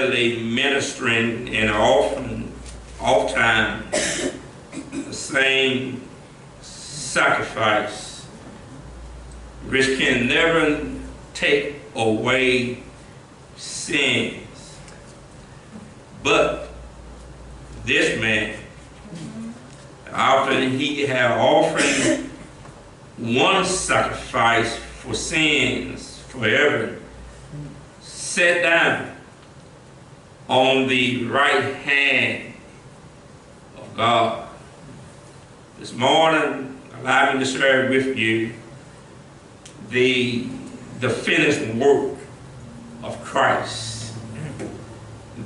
steadily ministering and often, oftentimes, the same sacrifice, which can never take away sins. But this man, after he had offered one sacrifice for sins forever, sat down on the right hand of God. This morning, allow me to share with you the finished work of Christ.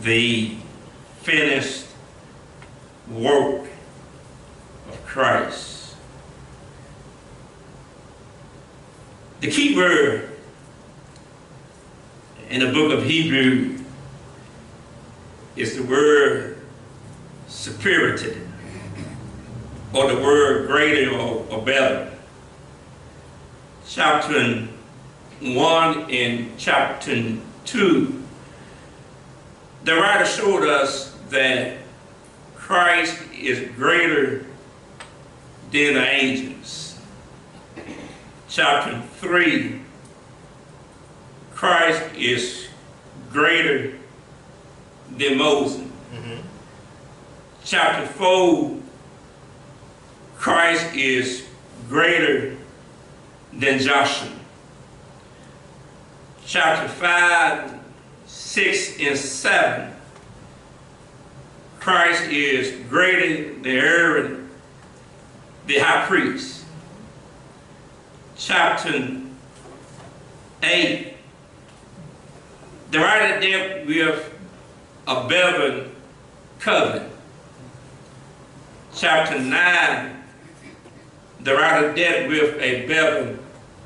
The finished work of Christ. The key word in the book of Hebrews is the word superiority, or the word greater or better. Chapter 1 and chapter 2, the writer showed us that Christ is greater than the angels. Chapter 3, Christ is greater than Moses. Chapter 4, Christ is greater than Joshua. Chapter 5, 6, and 7, Christ is greater than Aaron, the high priest. Chapter 8, the writer dealt with a Blvd covenant. Chapter 9, the writer dealt with a Blvd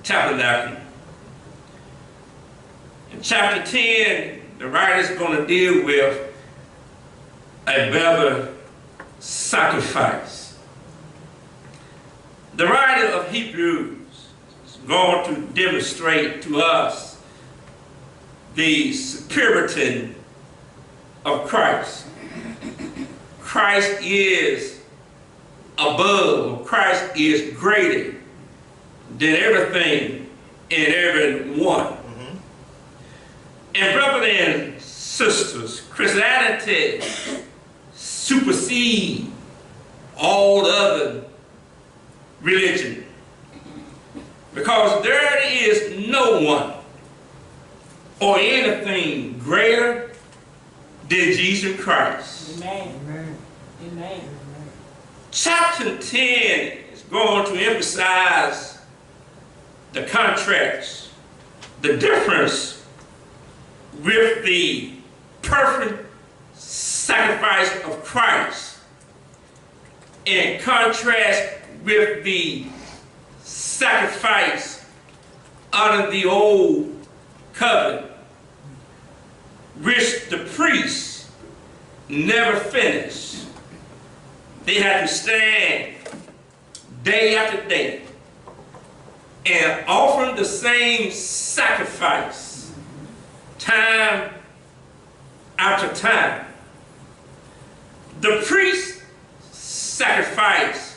tabernacle. In chapter 10, the writer is going to deal with a Blvd sacrifice. The writer of Hebrews is going to demonstrate to us the superiority of Christ. Christ is above, Christ is greater than everything and everyone. And brothers and sisters, Christianity supersedes all other religion, because there is no one or anything greater than Jesus Christ. Amen. Amen. Chapter 10 is going to emphasize the contrast, the difference with the perfect sacrifice of Christ in contrast with the sacrifice under the old covenant, which the priests never finished. They had to stand day after day and offer the same sacrifice time after time. The priest's sacrifice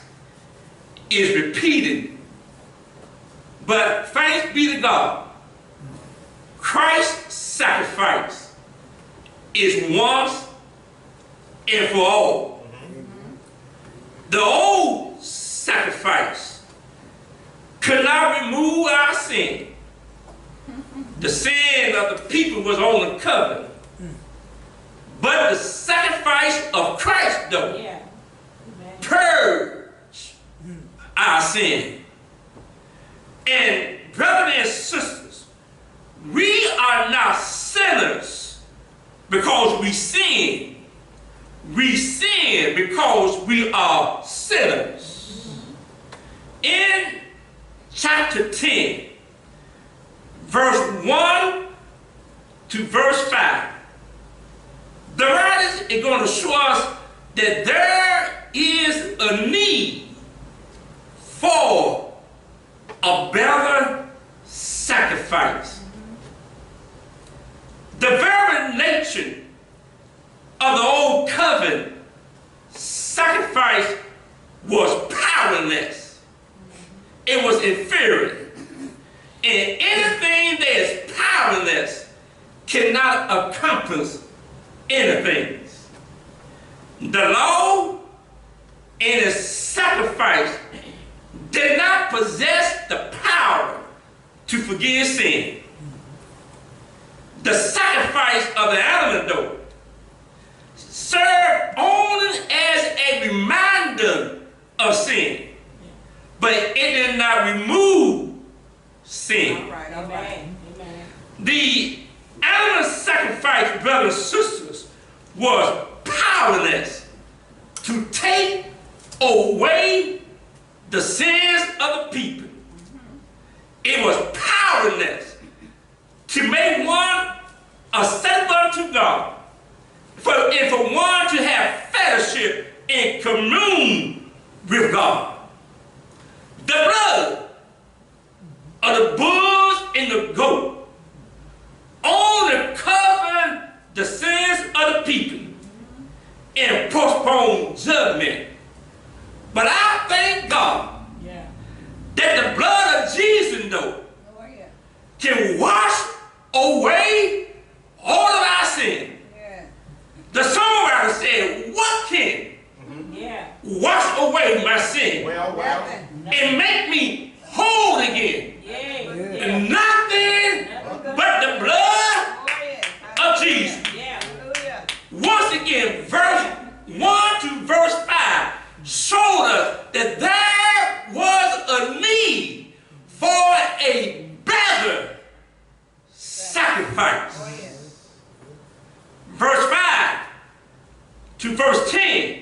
is repeated, but thanks be to God, Christ's sacrifice is once and for all. The old sacrifice could not remove our sin. The sin of the people was on the covenant. But the sacrifice of Christ, though, purged our sin. And brothers and sisters, we are not sinners because we sin. We sin because we are sinners. In chapter 10, verse 1 to verse 5, the writers are going to show us that there is a need for a better sacrifice. The very nature of the old covenant, sacrifice was powerless. It was inferior. And anything that is powerless cannot accomplish anything. The law and its sacrifice did not possess the power to forgive sin. The sacrifice of the animal, though, served only as a reminder of sin, but it did not remove sin. All right, all right. Amen. The animal sacrifice, brothers and sisters, was powerless to take away the sins of the people. It was powerless to make one acceptable to God, and for one to have fellowship and commune with God. The blood of the bulls and the goat only covered the sins of the people and postpone judgment. But I thank God that the blood of Jesus, though, can wash away all of our sin. The songwriter said, what can wash away my sin and make me whole again? And nothing but the blood of Jesus. Once again, verse 1 to verse 5 showed us that there was a need for a better sacrifice. Verse 5 to verse 10,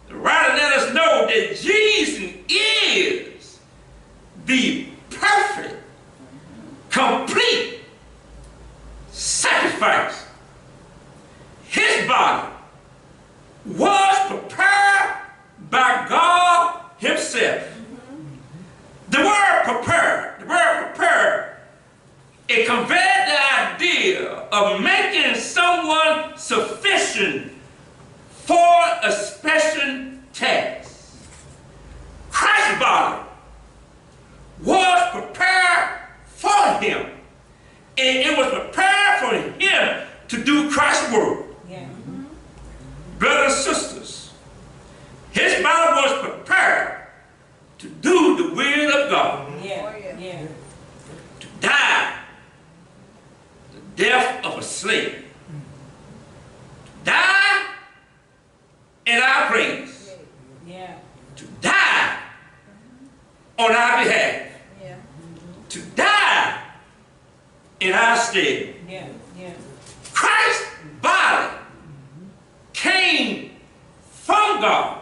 the writer let us know that Jesus is the perfect, complete sacrifice. His body was prepared by God himself. The word prepared, it conveyed the idea of making someone sufficient for a special task. Christ's body was prepared for him, and it was prepared for him to do Christ's work. Brothers and sisters, his body was prepared to do the will of God. To die the death of a slave. To die in our place. To die on our behalf. To die in our stead. Christ's body came from God.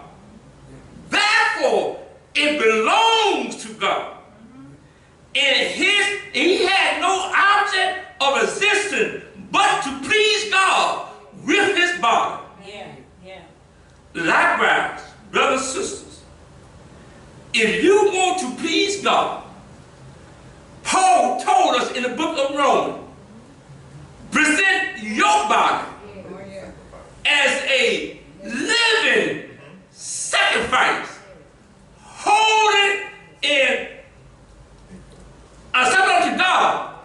Therefore, it belongs to God. And he had no object of existence but to please God with his body. Likewise, brothers and sisters, if you want to please God, Paul told us in the book of Romans, present your body as a living sacrifice, holy and acceptable to God,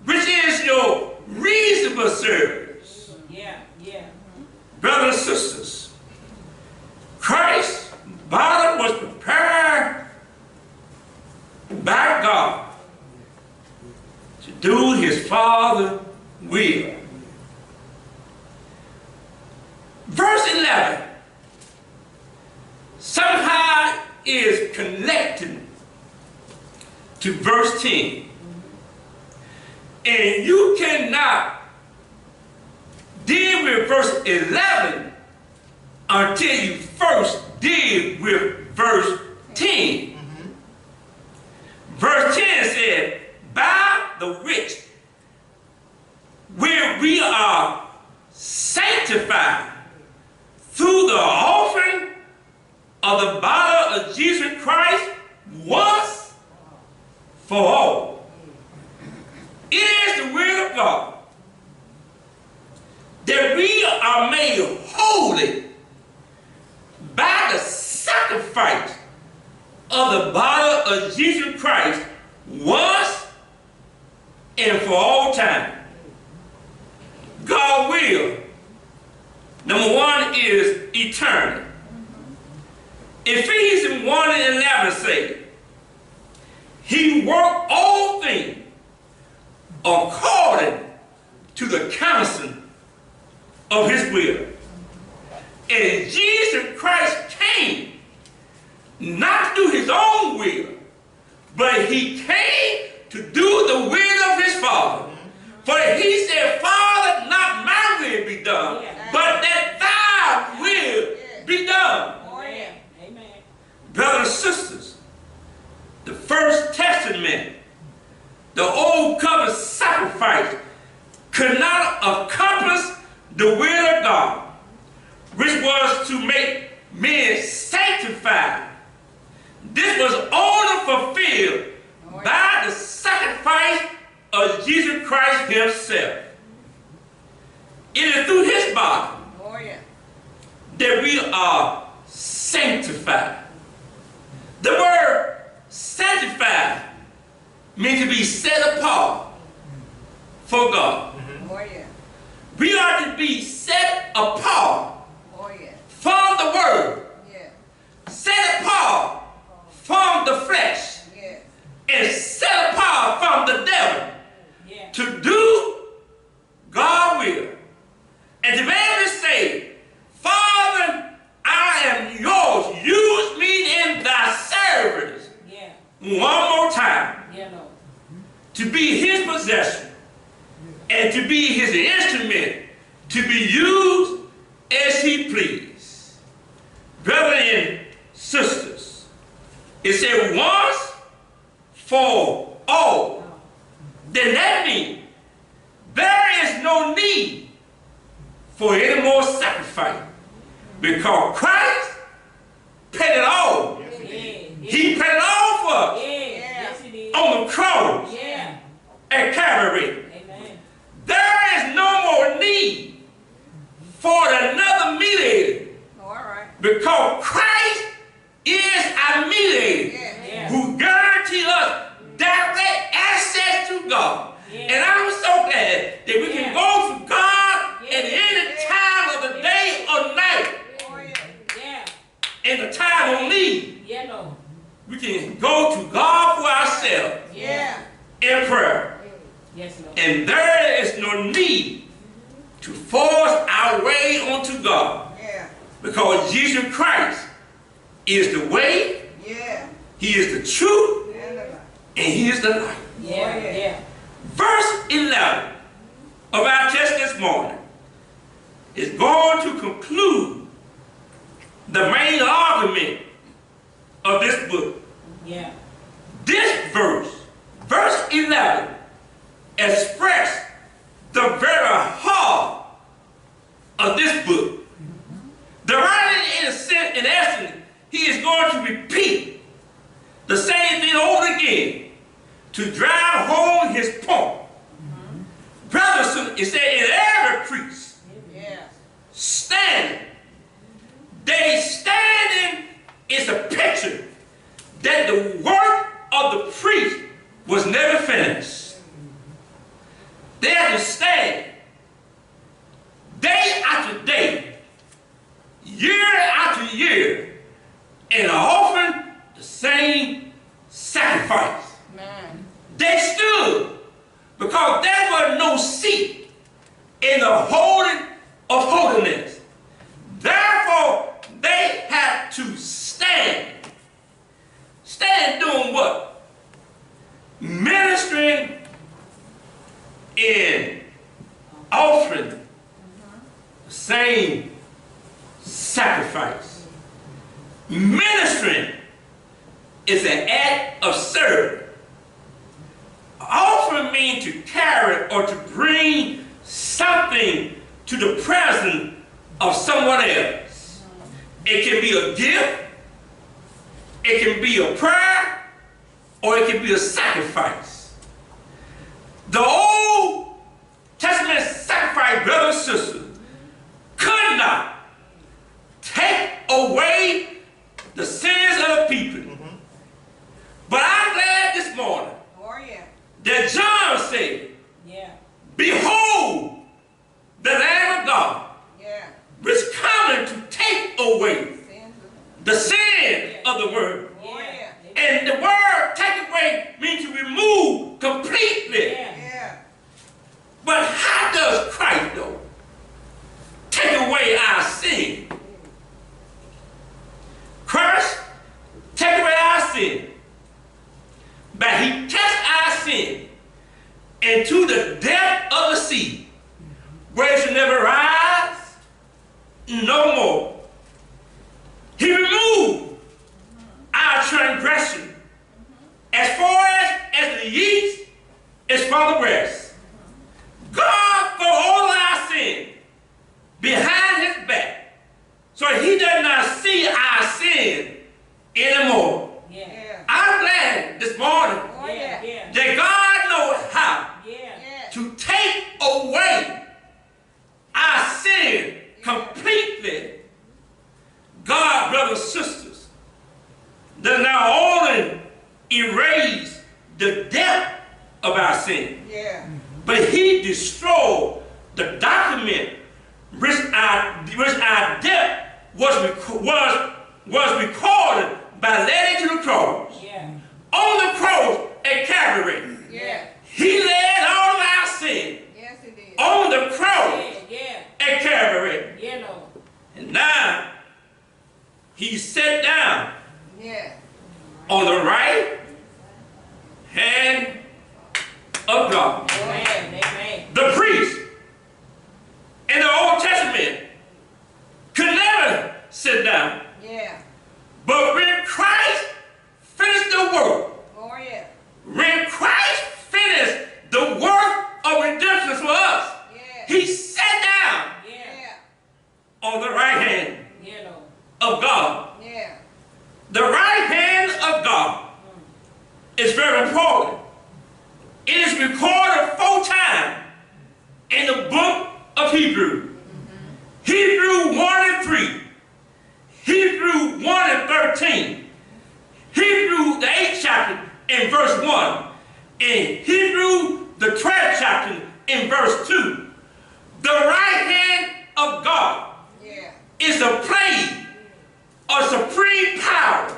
which is your reasonable service. Brothers and sisters, Christ's body was prepared by God to do his Father's will. Verse 11 somehow is connected to verse 10. And you cannot deal with verse 11 until you first deal with verse 10. Verse 10 said, by the which where we are sanctified through the offering of the body of Jesus Christ once for all. It is the will of God that we are made holy by the sacrifice of the body of Jesus Christ once and for all time. God will, number one, is eternal. Ephesians 1 and 11 say, He worked all things according to the counsel of His will. And Jesus Christ came not to do His own will, but He came to do the will of His Father. For He said, Father, not my will be done, but that Thy will be done. Amen. Brothers and sisters, the First Testament, the Old Covenant sacrifice, could not accomplish the will of God, which was to make men sanctified. This was only fulfilled by the sacrifice of Jesus Christ Himself. It is through His body that we are sanctified. The word sanctified means to be set apart for God. We are to be set apart from the world, set apart from the flesh, and set apart from the devil to do God's will. And to be able to say, Father, I am yours. Use me in thy service. One more time. To be His possession and to be His instrument to be used as He please. Brothers and sisters, it said once for all. Then that means there is no need for any more sacrifice, because Christ paid it all. He paid it all for us on the cross at Calvary. There is no more need for another mediator, because Christ is our mediator who guarantees us direct access to God. And I'm so glad that we can go to God at any time of the day or night. In the time of need, we can go to God for ourselves in prayer. And there is no need to force our way onto God, because Jesus Christ is the way, He is the truth, and He is the light. Verse 11 of our text this morning is going to conclude the main argument of this book. This verse 11, express the very heart of this book. The writer, in essence, he is going to repeat the same thing over again to drive home his point. Brothers, it said in every priest standing. They standing is a picture that the work of the priest was never finished. They had to stand day after day, year after year, and offering the same sacrifice. They stood because there was no seat in the Holy of Holiness. Therefore, they had to stand. Stand doing what? Ministering in offering the same sacrifice. Ministering is an act of service. Offering means to carry or to bring something to the presence of someone else. It can be a gift, it can be a prayer, or it can be a sacrifice. The Old Testament sacrifice, brothers and sisters, not take away the sins of the people. But I'm glad this morning that John said, behold, the Lamb of God, which coming to take away the sin of the world. And the word take away means to remove completely. But how does Christ, though, take away our sin? Christ take away our sin, but he cast our sin into the depth of the sea, where it should never rise no more. He removed our transgression as far as the east is from the west. God for all our sin behind his back, so he does not see our sin anymore. I'm glad this morning that God knows how to take away our sin completely. God, brothers and sisters, does not only erase the depth of our sin, but he destroyed the document which our debt was recorded by laying to the cross. On the cross at Calvary, he laid all of our sin on the cross at Calvary. And now he sat down on the right hand of God. The priest in the Old Testament could never sit down. But when Christ finished the work, when Christ finished the work of redemption for us, he sat down on the right hand of God. The right hand of God is very important. It is recorded 4 times in the book of Hebrews. Hebrews 1 and 3. Hebrews 1 and 13. Hebrews the 8th chapter in verse 1. And Hebrews the 12th chapter in verse 2. The right hand of God is a place of supreme power.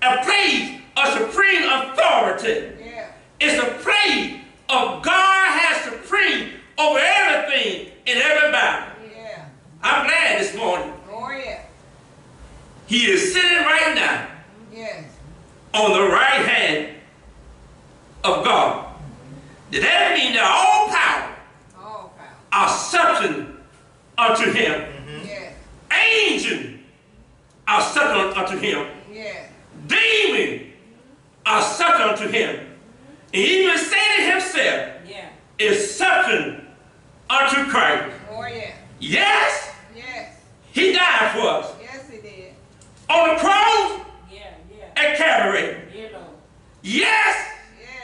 A place of supreme authority. It's a place of God has supreme over everything and everybody. I'm glad this morning. He is sitting right now on the right hand of God. Does that mean that all power are subject unto him? Angels are subject unto him. Demons are subject unto him. And even Satan himself is subject unto Christ. Yes, he died for us. On the cross at Calvary. Yes,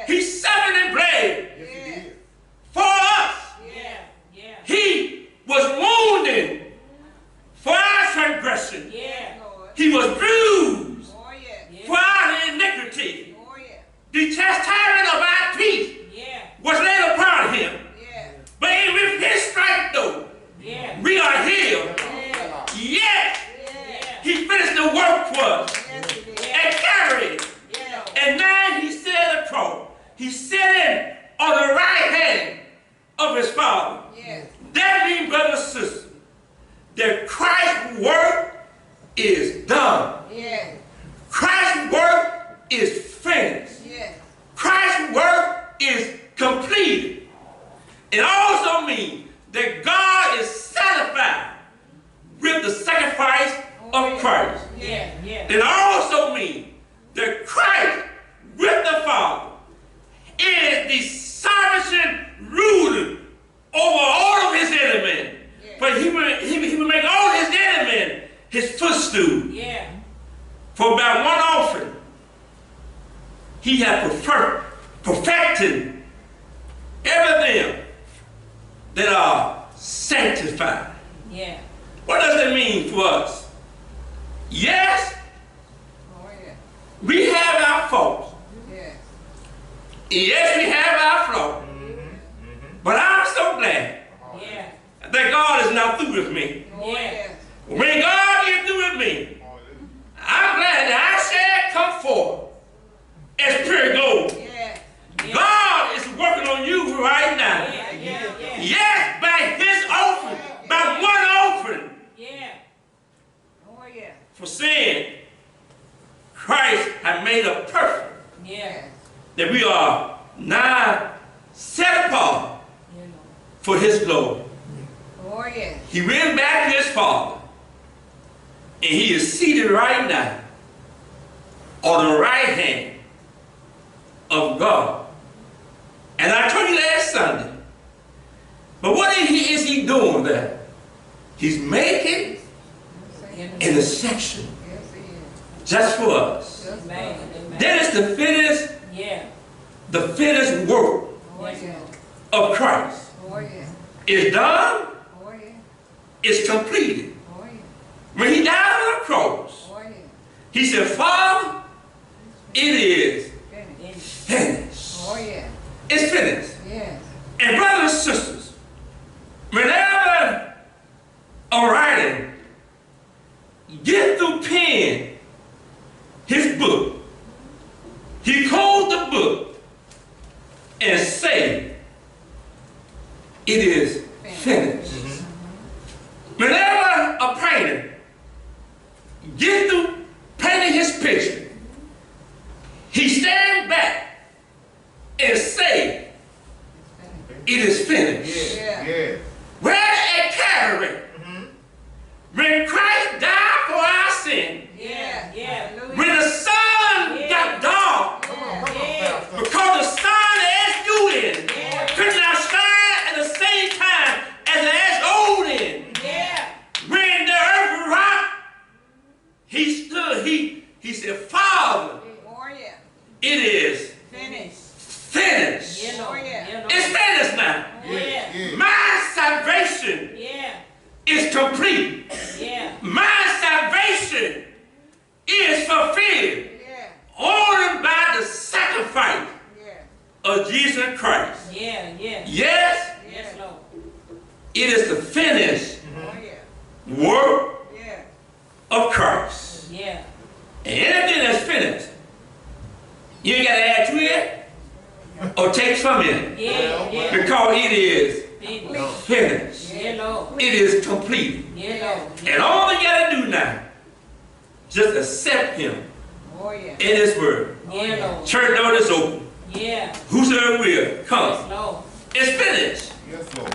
he suffered and bled for us. He was wounded for our transgression. He was bruised for our iniquity. The chastisement of our peace was laid upon him. But with his stripes, though, we are healed. Yes, he finished the work for us and carried it. And now he sat at the cross. He's sitting on the right hand of his Father. That means, brothers and sisters, that Christ's work is done. Christ's work is finished. Christ's work is completed. It also means that God is satisfied with the sacrifice of Christ. It also means that Christ with the Father is the sovereign ruler over all of his enemies. But he will make all his enemies his footstool. For by one offering, he has perfected everything that are sanctified. What does that mean for us? Yes, Oh, yeah. we have our faults. Yes. Yes, we have our flaws. But I'm so glad Yeah. that God is not through with me. Oh, yes. When God is through with me, I'm glad that I shall come forth as pure gold. Yes. God is working on you right now. Yeah. Yes, by his offering, by one offering Yeah. Oh, yeah. for sin, Christ has made us perfect, Yeah. that we are now set apart You know. for his glory. Oh, yeah. He went back to his Father, and he is seated right now on the right hand of God. And I told you last Sunday, but what is he doing there? He's making intercession Yes, he is. just for us. Just Amen. Amen. That is Yeah. the finished work Oh, yeah. of Christ. Oh, yeah. It's done, Oh, yeah. it's completed. Oh, yeah. When he died on the cross, Oh, yeah. he said, Father, it is Finish. finished. Oh, yeah. It's finished. Yes. And brothers and sisters, whenever a writer get through pen his book, he closed the book and say, it is finished. Whenever a painter get through painting his picture, he stand back and say, it is finished. Yeah. Where at Calvary, when Christ died for our sin, Yeah. Yeah. when the sun got dark, Yeah. because the sun S-U-N could not shine at the same time as the S-O-N. Yeah. When the earth rocked, he stood, he said, Father, Oh, yeah. it is Finish. finished. You know. Oh, yeah. You know. It's finished now. Yeah. My salvation Yeah. is complete. Yeah. My salvation is fulfilled Yeah. only by the sacrifice Yeah. of Jesus Christ. Yeah. Yeah. Yes, Yes, Lord. it is the finished Oh, yeah. work Yeah. of Christ. Yeah. And anything that's finished, you ain't got to add to it or take from it, Yeah. Yeah. because it is Finish. finished. Yeah, Lord. It is complete. Yeah, Lord. And all you got to do now, just accept him Oh, yeah. in his word. Yeah, Lord. Church door is open. Yeah. Whosoever will, come. Yes, Lord. It's finished. Yes, Lord.